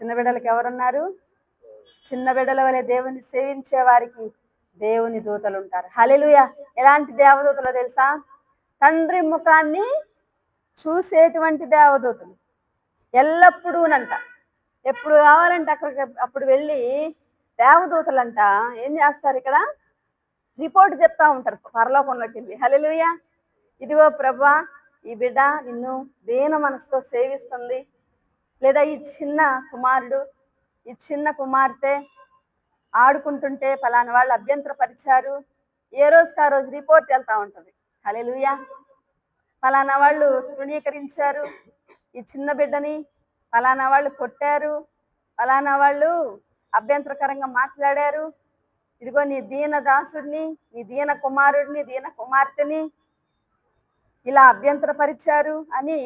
చిన్న బిడ్డలకు ఎవరున్నారు? చిన్న బిడ్డల వలె దేవుని సేవించే వారికి దేవుని దూతలు ఉంటారు. హల్లెలూయా! ఎలాంటి దేవదూతలో తెలుసా? తండ్రి ముఖాన్ని చూసేటువంటి దేవదూతలు. ఎల్లప్పుడూనంట. ఎప్పుడు కావాలంటే అప్పుడు వెళ్ళి దేవదూతలంట ఏం చేస్తారు ఇక్కడ? రిపోర్ట్ చెప్తా ఉంటారు పరలోకంలోకి వెళ్ళి. హల్లెలూయా! ఇదిగో ప్రభువా, ఈ బిడ్డ నిన్ను దీన మనసుతో సేవిస్తుంది. లేదా ఈ చిన్న కుమారుడు, ఈ చిన్న కుమార్తె ఆడుకుంటుంటే ఫలానా వాళ్ళు అభ్యంతరపరిచారు. ఏ రోజుకి ఆ రోజు రిపోర్ట్ వెళ్తా ఉంటుంది. హల్లెలూయా! ఫలానా వాళ్ళు తృణీకరించారు ఈ చిన్న బిడ్డని, ఫలానా వాళ్ళు కొట్టారు, ఫలానా వాళ్ళు అభ్యంతరకరంగా మాట్లాడారు. ఇదిగో నీ దీన దాసుడిని, నీ దీన కుమారుడిని, దీన కుమార్తెని ఇలా అభ్యంతరపరిచారు అని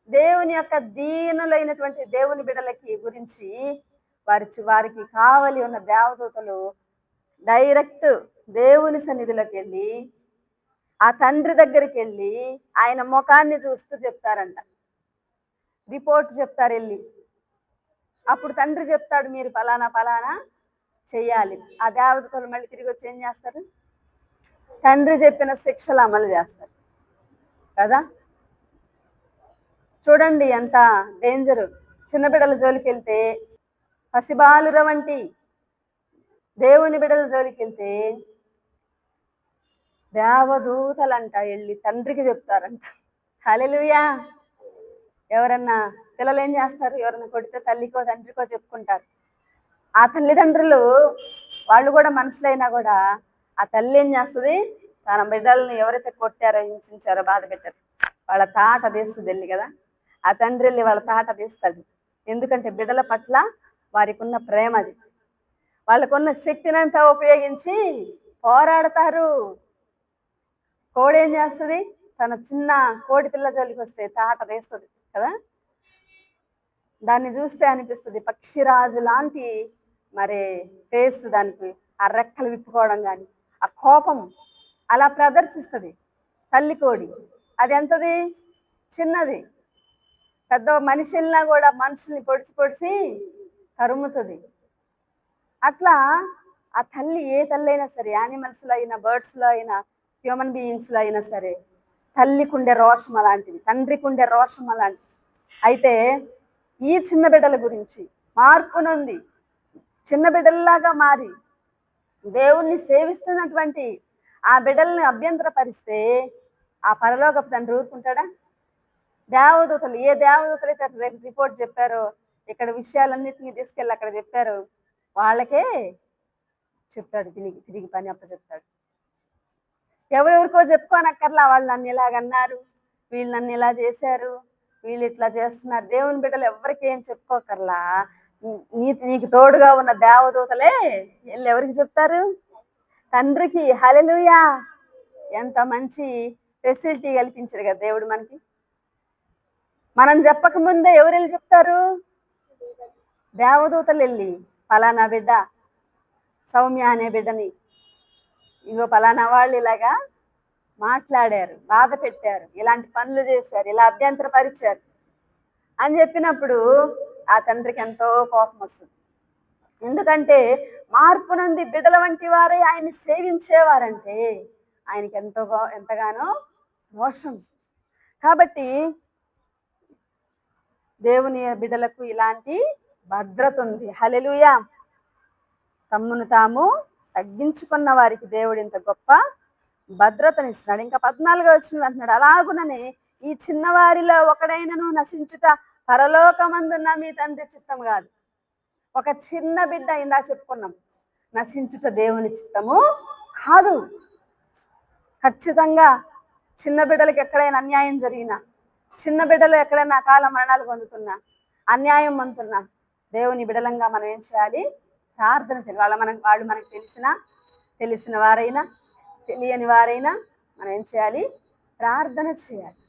దేవుని యొక్క దీనులైనటువంటి దేవుని బిడ్డలకి గురించి వారికి కావలి ఉన్న దేవదూతలు డైరెక్ట్ దేవుని సన్నిధిలోకి వెళ్ళి ఆ తండ్రి దగ్గరికి వెళ్ళి ఆయన ముఖాన్ని చూస్తూ చెప్తారంట. రిపోర్ట్ చెప్తారు వెళ్ళి. అప్పుడు తండ్రి చెప్తాడు, మీరు ఫలానా ఫలానా చెయ్యాలి. ఆ దేవదూతలు మళ్ళీ తిరిగి వచ్చి ఏం చేస్తారు? తండ్రి చెప్పిన శిక్షలు అమలు చేస్తారు కదా. చూడండి ఎంత డేంజరు. చిన్న బిడ్డల జోలికి వెళ్తే, పసిబాలుర వంటి దేవుని బిడ్డల జోలికి వెళ్తే దేవదూతలంట వెళ్ళి తండ్రికి చెప్తారంట. హల్లెలూయా! ఎవరన్నా పిల్లలు ఏం చేస్తారు? ఎవరన్నా కొడితే తల్లికో తండ్రికో చెప్పుకుంటారు. ఆ తల్లిదండ్రులు వాళ్ళు కూడా మనుషులైనా కూడా ఆ తల్లి ఏం చేస్తుంది? తన బిడ్డల్ని ఎవరైతే కొట్టారో, హింసించారో, బాధ పెట్టారు వాళ్ళ తాట తీస్తుంది వెళ్ళి కదా. ఆ తండ్రి వెళ్ళి వాళ్ళ తాట తీస్తాడు. ఎందుకంటే బిడ్డల పట్ల వారికి ఉన్న ప్రేమ అది. వాళ్ళకున్న శక్తినంతా ఉపయోగించి పోరాడతారు. కోడి ఏం చేస్తుంది? తన చిన్న కోడి పిల్ల జోలికి వస్తే తాట తీస్తుంది కదా. దాన్ని చూస్తే అనిపిస్తుంది పక్షిరాజు లాంటి మరి ఫేస్, దానికి ఆ రెక్కలు విప్పుకోవడం కానీ ఆ కోపం అలా ప్రదర్శిస్తుంది తల్లి కోడి. అది ఎంతది? చిన్నది. పెద్ద మనిషి వెళ్ళినా కూడా మనుషుల్ని పొడిచి పొడిచి తరుముతుంది. అట్లా ఆ తల్లి, ఏ తల్లి అయినా సరే, యానిమల్స్లో అయినా, బర్డ్స్లో అయినా, హ్యూమన్ బీయింగ్స్లో అయినా సరే, తల్లికి ఉండే రోషం అలాంటిది, తండ్రికి ఉండే రోషం అలాంటిది. అయితే ఈ చిన్న బిడ్డల గురించి మార్పు నొంది చిన్న బిడ్డల్లాగా మారి దేవుణ్ణి సేవిస్తున్నటువంటి ఆ బిడ్డల్ని అభ్యంతరపరిస్తే ఆ పరలోకపు తండ్రి ఊరుకుంటాడా? దేవదూతలు, ఏ దేవదూతలు అయితే రిపోర్ట్ చెప్పారో, ఇక్కడ విషయాలన్నింటినీ తీసుకెళ్ళి అక్కడ చెప్పారు, వాళ్ళకే చెప్తాడు, తిరిగి పని అప్పచెప్తాడు. ఎవరెవరికో చెప్పుకోనక్కర్లా, వాళ్ళు నన్ను ఇలాగన్నారు, వీళ్ళు నన్ను ఇలా చేశారు, వీళ్ళు ఇట్లా చేస్తున్నారు. దేవుని బిడ్డలు ఎవరికి ఏం చెప్పుకోకర్లా, నీకు తోడుగా ఉన్న దేవదూతలే వీళ్ళు ఎవరికి చెప్తారు? తండ్రికి. హల్లెలూయా! ఎంత మంచి ఫెసిలిటీ కల్పించాడు కదా దేవుడు మనకి. మనం చెప్పకముందే ఎవరు వెళ్ళి చెప్తారు? దేవదూతలు వెళ్ళి, ఫలానా బిడ్డ సౌమ్య అనే బిడ్డని ఇగో ఫలానా వాళ్ళు ఇలాగా మాట్లాడారు, బాధ పెట్టారు, ఇలాంటి పనులు చేశారు, ఇలా అభ్యంతరపరిచారు అని చెప్పినప్పుడు ఆ తండ్రికి ఎంతో కోపం వస్తుంది. ఎందుకంటే మార్పు నుండి బిడ్డల వంటి వారే ఆయన్ని సేవించేవారంటే ఆయనకి ఎంతగానో రోషం. కాబట్టి దేవుని బిడ్డలకు ఇలాంటి భద్రత ఉంది. హల్లెలూయా! తమ్మును తాము తగ్గించుకున్న వారికి దేవుడు ఇంత గొప్ప భద్రతనిస్తున్నాడు. ఇంకా 14వ వచనంలో అంటున్నాడు, అలాగుననే ఈ చిన్నవారిలో ఒకడైనను నశించుట పరలోకమందున్న మీ తండ్రి చిత్తం కాదు. ఒక చిన్న బిడ్డ, ఇందా చెప్పుకున్నాం, నశించుట దేవుని చిత్తము కాదు. ఖచ్చితంగా చిన్న బిడ్డలకు ఎక్కడైనా అన్యాయం జరిగినా, చిన్న బిడ్డలు ఎక్కడైనా అకాల మరణాలు పొందుతున్నా, అన్యాయం పొందుతున్నా, దేవుని బిడలంగా మనం ఏం చేయాలి? ప్రార్థన చేయాలి. వాళ్ళు మనకు తెలిసిన వారైనా తెలియని వారైనా మనం ఏం చేయాలి? ప్రార్థన చేయాలి.